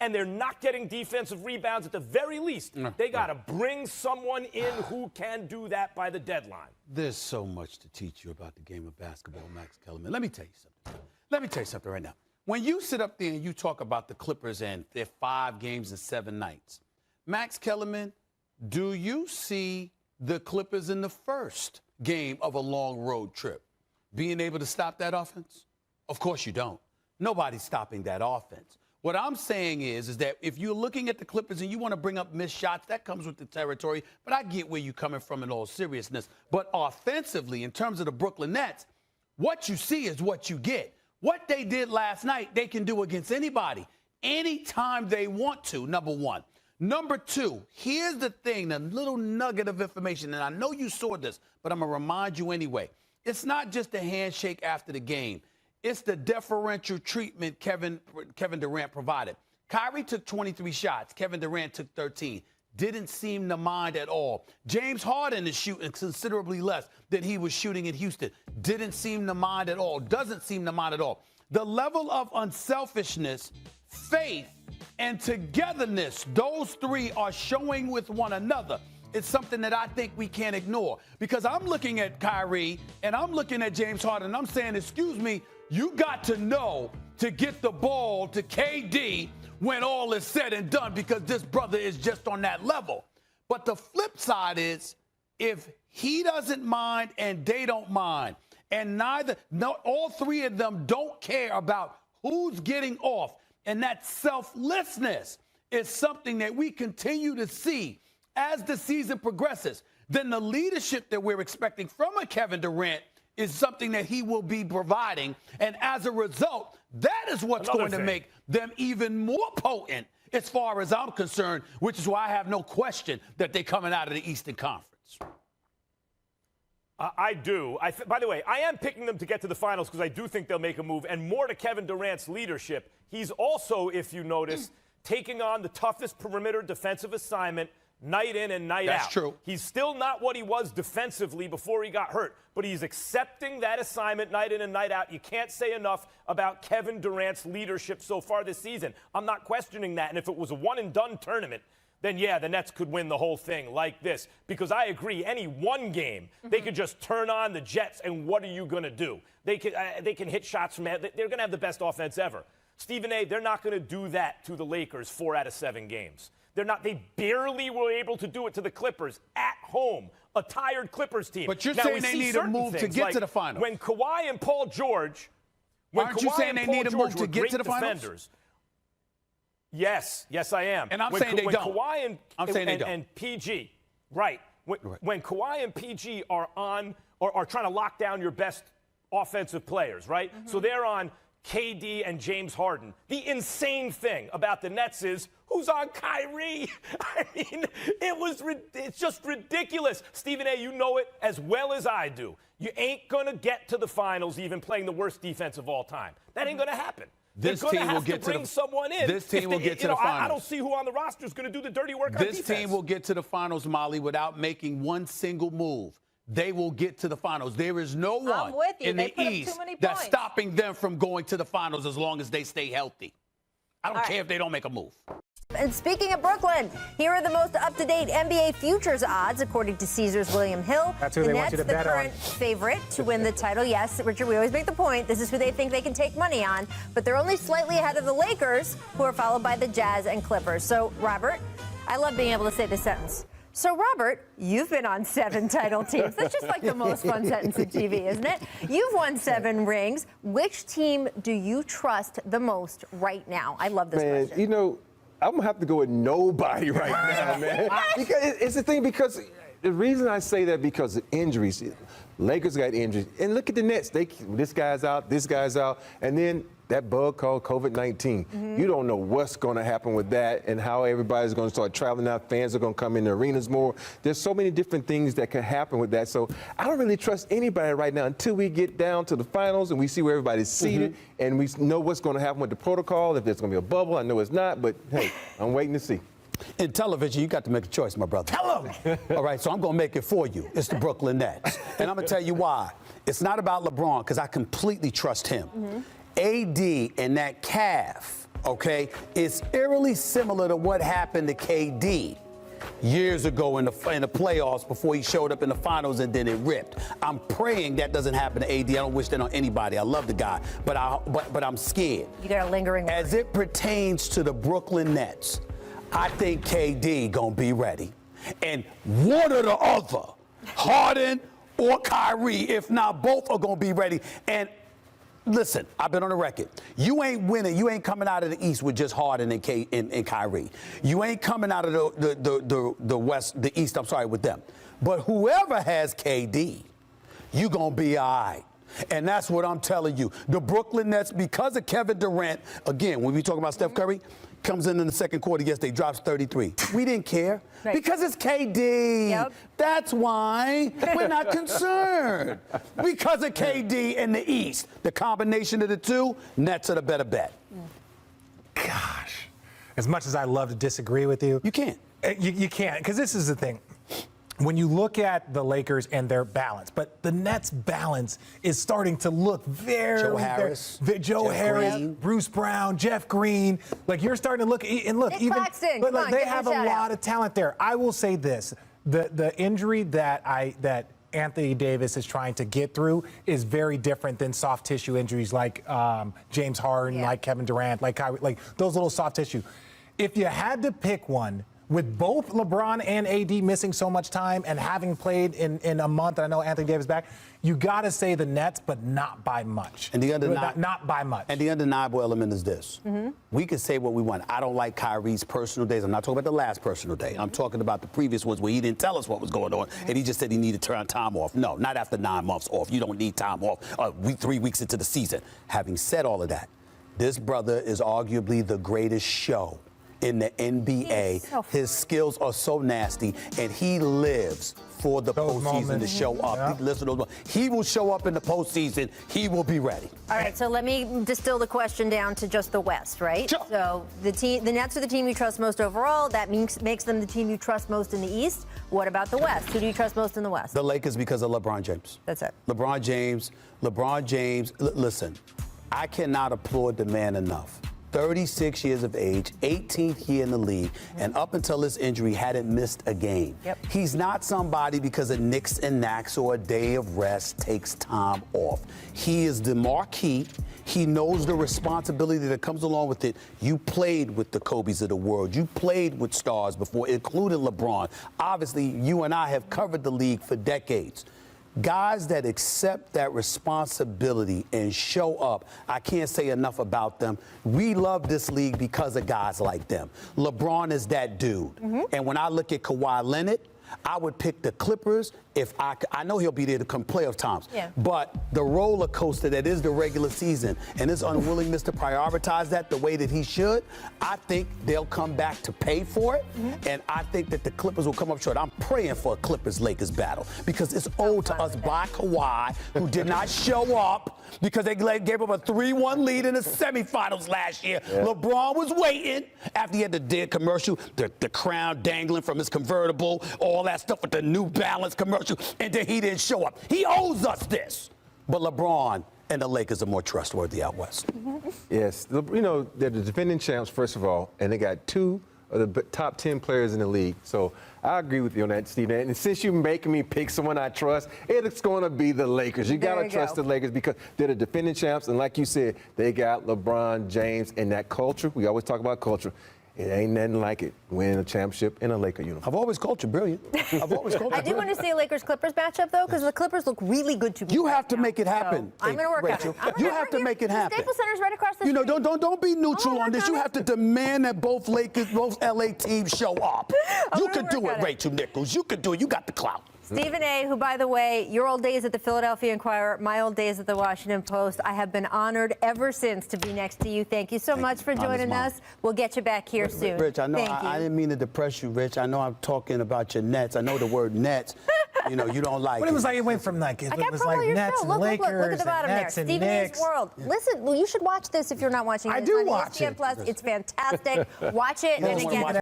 and they're not getting defensive rebounds at the very least. They got to bring someone in who can do that by the deadline. There's so much to teach you about the game of basketball, Max Kellerman. Let me tell you something. Let me tell you something right now. When you sit up there and you talk about the Clippers and their 5 games and 7 nights, Max Kellerman, do you see the Clippers in the first game of a long road trip being able to stop that offense? Of course you don't. Nobody's stopping that offense. What I'm saying is that if you're looking at the Clippers and you want to bring up missed shots, that comes with the territory. But I get where you're coming from in all seriousness. But offensively, in terms of the Brooklyn Nets, what you see is what you get. What they did last night, they can do against anybody, anytime they want to, number one. Number two, here's the thing, the little nugget of information, and I know you saw this, but I'm going to remind you anyway. It's not just a handshake after the game. It's the deferential treatment Kevin Durant provided. Kyrie took 23 shots. Kevin Durant took 13. Didn't seem to mind at all. James Harden is shooting considerably less than he was shooting in Houston. Didn't seem to mind at all. Doesn't seem to mind at all. The level of unselfishness, faith, and togetherness those three are showing with one another is something that I think we can't ignore. Because I'm looking at Kyrie and I'm looking at James Harden and I'm saying, excuse me, you got to know to get the ball to KD when all is said and done, because this brother is just on that level. But the flip side is, if he doesn't mind and they don't mind, and all three of them don't care about who's getting off, and that selflessness is something that we continue to see as the season progresses, then the leadership that we're expecting from a Kevin Durant is something that he will be providing. And as a result, that is what's going to make them even more potent as far as I'm concerned, which is why I have no question that they're coming out of the Eastern Conference. I do. By the way, I am picking them to get to the finals because I do think they'll make a move. And more to Kevin Durant's leadership, he's also, if you notice, taking on the toughest perimeter defensive assignment night in and night out. That's true. He's still not what he was defensively before he got hurt, but he's accepting that assignment night in and night out. You can't say enough about Kevin Durant's leadership so far this season. I'm not questioning that. And if it was a one-and-done tournament, then, yeah, the Nets could win the whole thing like this. Because I agree, any one game, they could just turn on the Jets, and what are you going to do? They can hit shots from – they're going to have the best offense ever. Stephen A., they're not going to do that to the Lakers 4 out of 7 games. They barely were able to do it to the Clippers at home, a tired Clippers team. But you're saying they need a move to get to the finals. When Kawhi and Paul George Aren't you saying they need a move to get to the finals? Yes, I am. And I'm saying they don't. Kawhi and and PG, right. When Kawhi and PG are on or are trying to lock down your best offensive players, right? So they're on KD and James Harden. The insane thing about the Nets is who's on Kyrie? I mean, it's just ridiculous. Stephen A., you know it as well as I do. You ain't going to get to the finals even playing the worst defense of all time. That ain't going to happen. This team will get to the someone in. This team will get to the finals. I don't see who on the roster is going to do the dirty work on defense. This team will get to the finals, Molly, without making one single move. They will get to the finals. There is no one in the East that's stopping them from going to the finals as long as they stay healthy. I don't care if they don't make a move. And speaking of Brooklyn, here are the most up-to-date NBA futures odds, according to Caesars William Hill. That's who they want you to bet on. The current favorite to win the title. Yes, Richard, we always make the point. This is who they think they can take money on. But they're only slightly ahead of the Lakers, who are followed by the Jazz and Clippers. So, Robert, I love being able to say this sentence. So, Robert, you've been on 7 title teams. That's just like the most fun sentence in TV, isn't it? You've won 7 rings. Which team do you trust the most right now? I love this question. You know, I'm going to have to go with nobody right now, man. Because it's the thing, because the reason I say that, because of injuries. Lakers got injuries. And look at the Nets. This guy's out, and then that bug called COVID-19. You don't know what's going to happen with that and how everybody's going to start traveling out. Fans are going to come in the arenas more. There's so many different things that can happen with that. So I don't really trust anybody right now until we get down to the finals and we see where everybody's seated and we know what's going to happen with the protocol, if there's going to be a bubble. I know it's not, but, hey, I'm waiting to see. In television, you got to make a choice, my brother. Tell them. All right, so I'm going to make it for you. It's the Brooklyn Nets. And I'm going to tell you why. It's not about LeBron, because I completely trust him. AD and that calf okay? It's eerily similar to what happened to KD years ago in the playoffs before he showed up in the finals and then it ripped. I'm praying that doesn't happen to AD. I don't wish that on anybody. I love the guy, but I'm scared. You got a lingering. As it pertains to the Brooklyn Nets, I think KD gonna be ready. And one or the other, Harden or Kyrie, if not both, are gonna be ready. And listen, I've been on the record. You ain't winning. You ain't coming out of the East with just Harden and Kyrie. You ain't coming out of the West, the East. I'm sorry, with them. But whoever has KD, you gonna be all right. And that's what I'm telling you. The Brooklyn Nets, because of Kevin Durant, again, when we talk about Steph Curry, comes in the second quarter yesterday, drops 33. We didn't care because it's KD. Yep. That's why we're not concerned. Because of KD in the East. The combination of the two, Nets are the better bet. Gosh, as much as I love to disagree with you, You can't. You can't, because this is the thing. When you look at the Lakers and their balance, but the Nets' balance is starting to look very Joe Harris, Joe Jeff Harris, Green. Bruce Brown, Jeff Green. Like you're starting to look and look Nick even, Claxton, but come like on, they give him have a a shout lot out. of talent there. I will say this: the injury that Anthony Davis is trying to get through is very different than soft tissue injuries like James Harden, like Kevin Durant, like Kyrie, like those little soft tissue. If you had to pick one, with both LeBron and AD missing so much time and having played in a month, and I know Anthony Davis back, you got to say the Nets, but not by much. And the not by much. And the undeniable element is this. We can say what we want. I don't like Kyrie's personal days. I'm not talking about the last personal day. I'm talking about the previous ones where he didn't tell us what was going on, and he just said he needed to turn time off. No, not after 9 months off. You don't need time off 3 weeks into the season. Having said all of that, this brother is arguably the greatest show in the NBA. His skills are so nasty, and he lives for the Those postseason to moments. show up. Yeah. He lives for those moments. He will show up in the postseason. He will be ready. All right, so let me distill the question down to just the West, right? Sure. So the Nets are the team you trust most overall. That makes them the team you trust most in the East. What about the West? Who do you trust most in the West? The Lakers because of LeBron James. That's it. LeBron James. Listen, I cannot applaud the man enough. 36 years of age, 18th year in the league, and up until this injury hadn't missed a game. Yep. He's not somebody because of nicks and knacks or a day of rest takes time off. He is the marquee. He knows the responsibility that comes along with it. You played with the Kobes of the world. You played with stars before, including LeBron. Obviously, you and I have covered the league for decades. Guys that accept that responsibility and show up, I can't say enough about them. We love this league because of guys like them. LeBron is that dude. And when I look at Kawhi Leonard, I would pick the Clippers if I know he'll be there to come playoff times. Yeah. But the roller coaster that is the regular season and his unwillingness to prioritize that the way that he should, I think they'll come back to pay for it. And I think that the Clippers will come up short. I'm praying for a Clippers-Lakers battle because it's owed to us by Kawhi, who did not show up because they gave him a 3-1 lead in the semifinals last year. LeBron was waiting after he had the dead commercial, the crown dangling from his convertible, all that stuff with the New Balance commercial, and then he didn't show up. He owes us this. But LeBron and the Lakers are more trustworthy out west. Yes, you know, they're the defending champs, first of all, and they got 2 of the top 10 players in the league. So I agree with you on that, Steve. And since you're making me pick someone I trust, it's going to be the Lakers. You got to trust the Lakers because they're the defending champs. And like you said, they got LeBron James and that culture. We always talk about culture. It ain't nothing like it, winning a championship in a Laker uniform. I've always called you brilliant. I've always called you I do want brilliant. to see a Lakers-Clippers matchup, though, because the Clippers look really good to me. You right have to now. make it happen. So I'm going to work Rachel. on it. You have to make it happen. Staples Center's right across the You know, street. don't be neutral I'll on this. work You on have to demand that both LA teams show up. You gonna can do work it, on it. Rachel Nichols. You can do it. You got the clout. Stephen A., who, by the way, your old days at the Philadelphia Inquirer, my old days at the Washington Post, I have been honored ever since to be next to you. Thank you so much for Honor's joining mine. us. We'll get you back here soon. Rich, I know Thank you. I didn't mean to depress you, Rich. I know I'm talking about your Nets. I know the word Nets. You know, you don't like But it was like it went from like I it got was promo like your Nets show. and Look, Lakers look at the bottom and there. Nets and Stephen A's Knicks. World. Listen, well, you should watch this if you're not watching it. I It's do on watch ESPN it. Plus. It's fantastic. Watch it. You And don't wanna again, watch